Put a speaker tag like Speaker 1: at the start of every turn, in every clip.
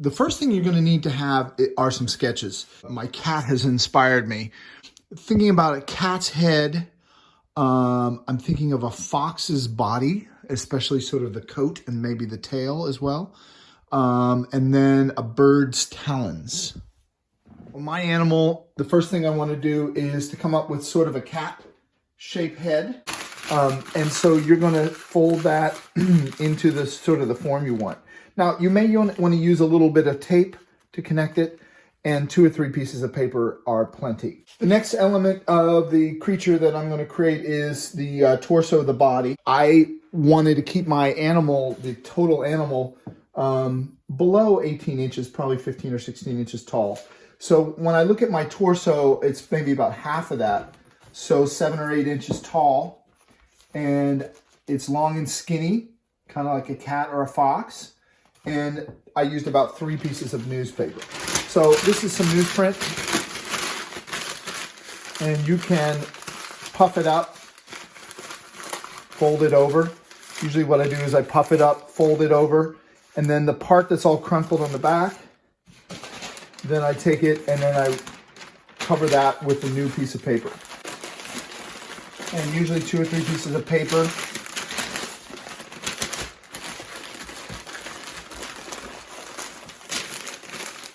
Speaker 1: the first thing you're going to need to have are some sketches. My cat has inspired me. Thinking about a cat's head, I'm thinking of a fox's body, especially sort of the coat and maybe the tail as well. And then a bird's talons. Well, my animal, the first thing I want to do is to come up with sort of a cat-shaped head. And so you're going to fold that into the sort of the form you want. Now, you may want to use a little bit of tape to connect it, and 2 or 3 pieces of paper are plenty. The next element of the creature that I'm going to create is the torso of the body. I wanted to keep my animal, the total animal, below 18 inches, probably 15 or 16 inches tall. So when I look at my torso, it's maybe about half of that. So 7 or 8 inches tall, and it's long and skinny, kind of like a cat or a fox. And I used about 3 pieces of newspaper. So this is some newsprint, and you can puff it up, fold it over. Usually what I do is I puff it up, fold it over, and then the part that's all crumpled on the back, then I take it and then I cover that with a new piece of paper. And usually 2 or 3 pieces of paper.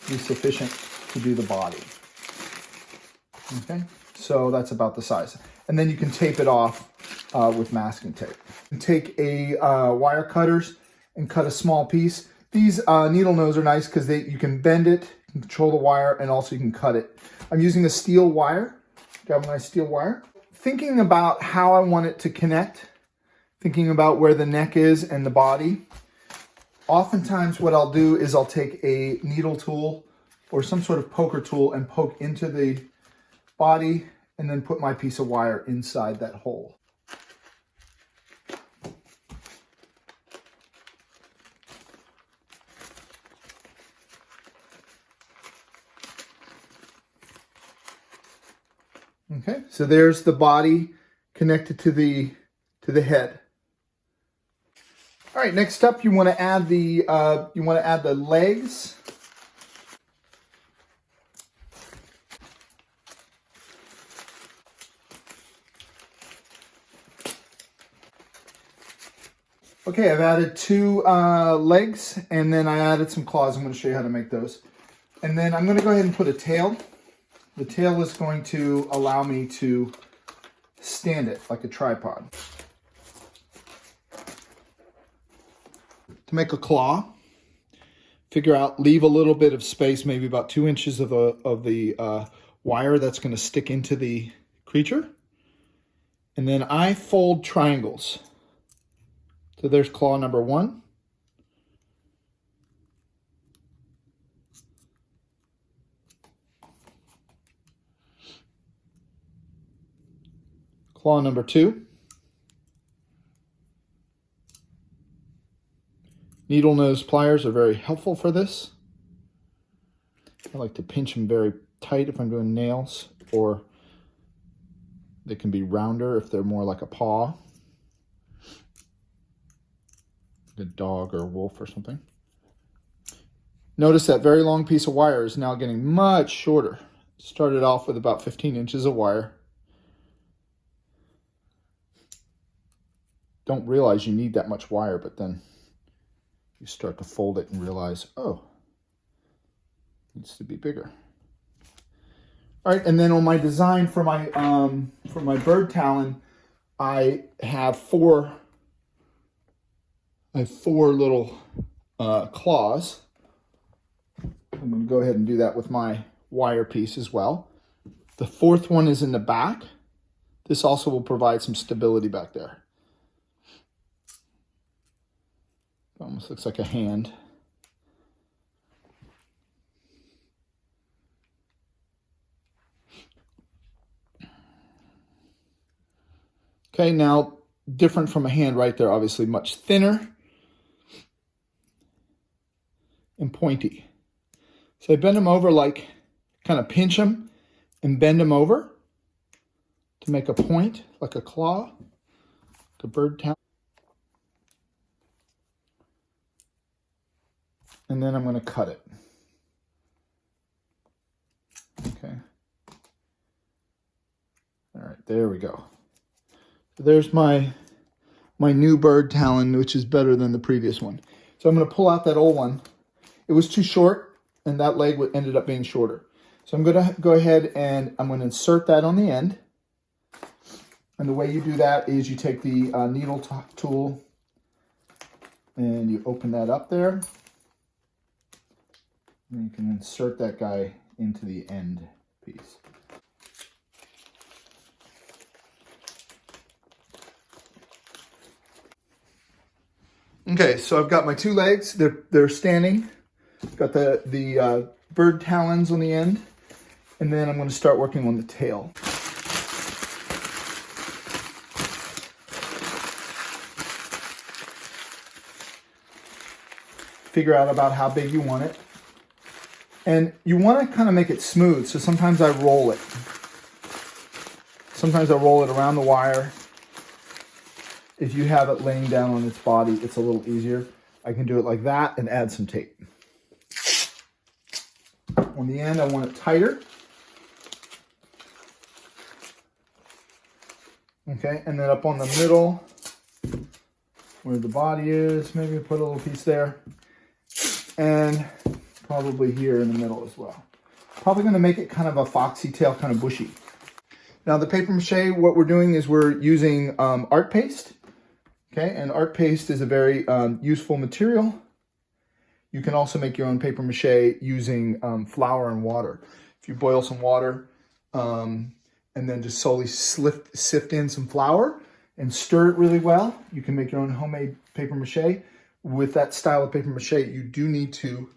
Speaker 1: Is sufficient to do the body. Okay, so that's about the size. And then you can tape it off with masking tape. You take a wire cutters and cut a small piece. These needle nose are nice because you can bend it, you can control the wire, and also you can cut it. I'm using a steel wire, galvanized steel wire. Thinking about how I want it to connect, thinking about where the neck is and the body. Oftentimes what I'll do is I'll take a needle tool or some sort of poker tool and poke into the body and then put my piece of wire inside that hole. Okay, so there's the body connected to the head. All right, next up, you want to add the legs. Okay, I've added 2 legs, and then I added some claws. I'm going to show you how to make those. And then I'm going to go ahead and put a tail. The tail is going to allow me to stand it like a tripod. To make a claw, leave a little bit of space, maybe about 2 inches of the wire that's going to stick into the creature. And then I fold triangles. So there's claw number 1. Claw number 2. Needle nose pliers are very helpful for this. I like to pinch them very tight if I'm doing nails, or they can be rounder if they're more like a paw. A dog or a wolf or something. Notice that very long piece of wire is now getting much shorter. Started off with about 15 inches of wire. Don't realize you need that much wire, but then you start to fold it and realize, oh, it needs to be bigger. All right, and then on my design for my bird talon, I have 4 little claws. I'm going to go ahead and do that with my wire piece as well. The 4th one is in the back. This also will provide some stability back there. Almost looks like a hand. Okay, now different from a hand right there, obviously much thinner and pointy. So I bend them over, like kind of pinch them and bend them over to make a point, like a claw, like a bird talon. and then I'm going to cut it. Okay. All right, there we go. So there's my new bird talon, which is better than the previous one. So I'm going to pull out that old one. It was too short, and that leg ended up being shorter. So I'm going to go ahead and I'm going to insert that on the end. And the way you do that is you take the needle tool and you open that up there. And you can insert that guy into the end piece. Okay, so I've got my two legs. They're standing. Got the bird talons on the end, and then I'm going to start working on the tail. Figure out about how big you want it, and you want to kind of make it smooth. So sometimes I roll it. Sometimes I roll it around the wire. If you have it laying down on its body, it's a little easier. I can do it like that and add some tape. On the end, I want it tighter. Okay, and then up on the middle, where the body is, maybe put a little piece there. And probably here in the middle as well. Probably going to make it kind of a foxy tail, kind of bushy. Now the paper mache, what we're doing is we're using art paste. Okay, and art paste is a very useful material. You can also make your own paper mache using flour and water. If you boil some water and then just solely sift in some flour and stir it really well, you can make your own homemade paper mache. With that style of paper mache, you do need to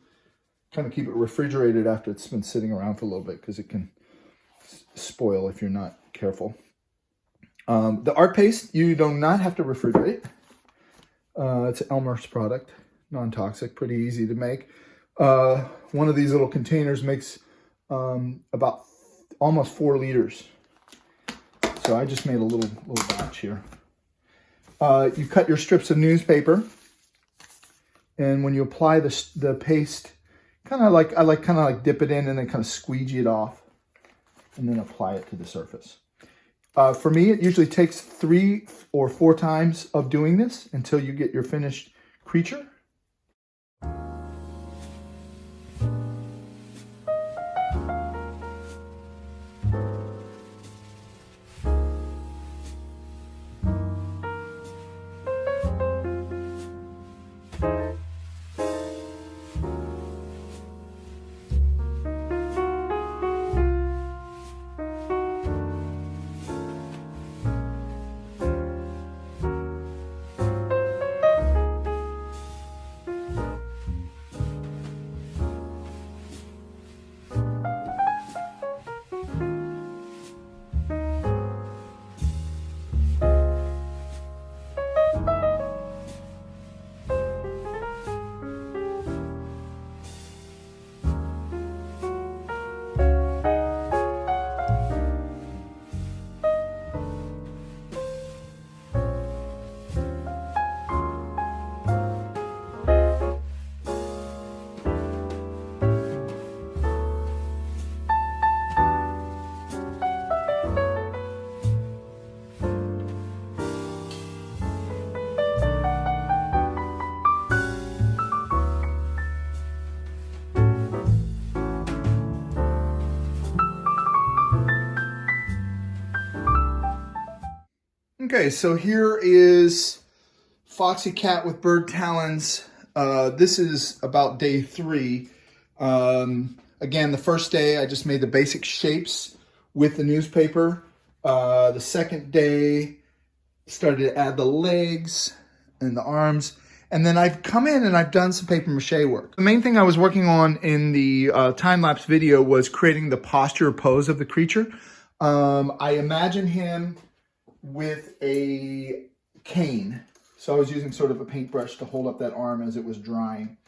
Speaker 1: kind of keep it refrigerated after it's been sitting around for a little bit because it can spoil if you're not careful. The art paste, you do not have to refrigerate. It's an Elmer's product, non-toxic, pretty easy to make. One of these little containers makes about almost 4 liters. So I just made a little batch here. You cut your strips of newspaper, and when you apply the paste, I like dip it in and then kind of squeegee it off, and then apply it to the surface. For me, it usually takes 3 or 4 times of doing this until you get your finished creature. Okay, so here is Foxy Cat with bird talons. This is about day 3. Again, the first day I just made the basic shapes with the newspaper. The second day started to add the legs and the arms. And then I've come in and I've done some paper mache work. The main thing I was working on in the time-lapse video was creating the posture pose of the creature. I imagine him with a cane. So I was using sort of a paintbrush to hold up that arm as it was drying.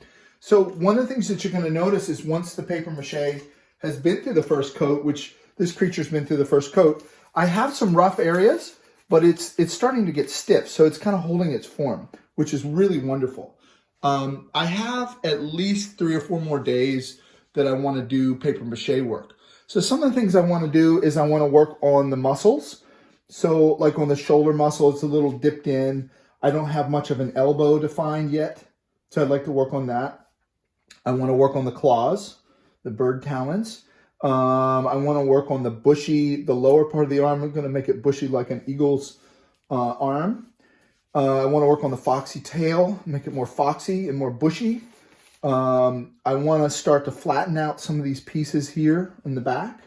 Speaker 1: So one of the things that you're going to notice is once the paper mache has been through the first coat, which this creature's been through the first coat, I have some rough areas, but it's starting to get stiff. So it's kind of holding its form, which is really wonderful. I have at least 3 or 4 more days that I want to do papier-mâché work. So some of the things I want to do is I want to work on the muscles. So like on the shoulder muscle, it's a little dipped in. I don't have much of an elbow defined yet. So I'd like to work on that. I want to work on the claws, the bird talons. I want to work on the lower part of the arm. I'm going to make it bushy like an eagle's arm. I want to work on the foxy tail, make it more foxy and more bushy. I want to start to flatten out some of these pieces here in the back.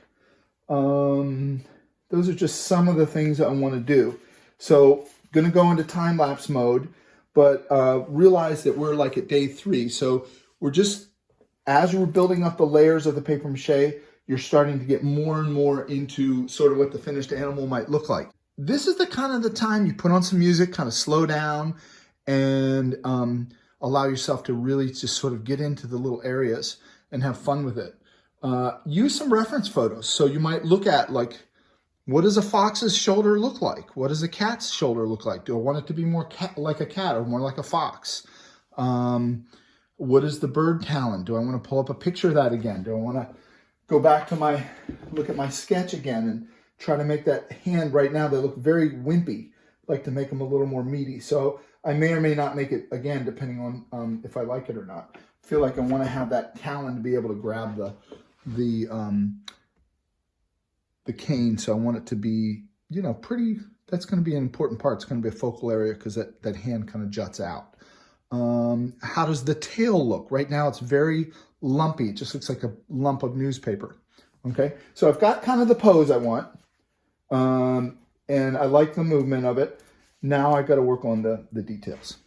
Speaker 1: Those are just some of the things that I want to do. So going to go into time-lapse mode, but realize that we're like at day 3. So we're just, as we're building up the layers of the papier-mâché, you're starting to get more and more into sort of what the finished animal might look like. This is the kind of the time you put on some music, kind of slow down, and allow yourself to really just sort of get into the little areas and have fun with it. Use some reference photos. So you might look at, like, what does a fox's shoulder look like? What does a cat's shoulder look like? Do I want it to be more like a cat or more like a fox? What is the bird talon? Do I want to pull up a picture of that again? Do I want to go back to look at my sketch again and try to make that hand right now, they look very wimpy. I'd like to make them a little more meaty. So I may or may not make it again, depending on if I like it or not. I feel like I want to have that talon to be able to grab the cane. So I want it to be, you know, pretty, that's going to be an important part. It's going to be a focal area because that hand kind of juts out. How does the tail look? Right now it's very lumpy. It just looks like a lump of newspaper. Okay, so I've got kind of the pose I want. And I like the movement of it. Now I got to work on the details.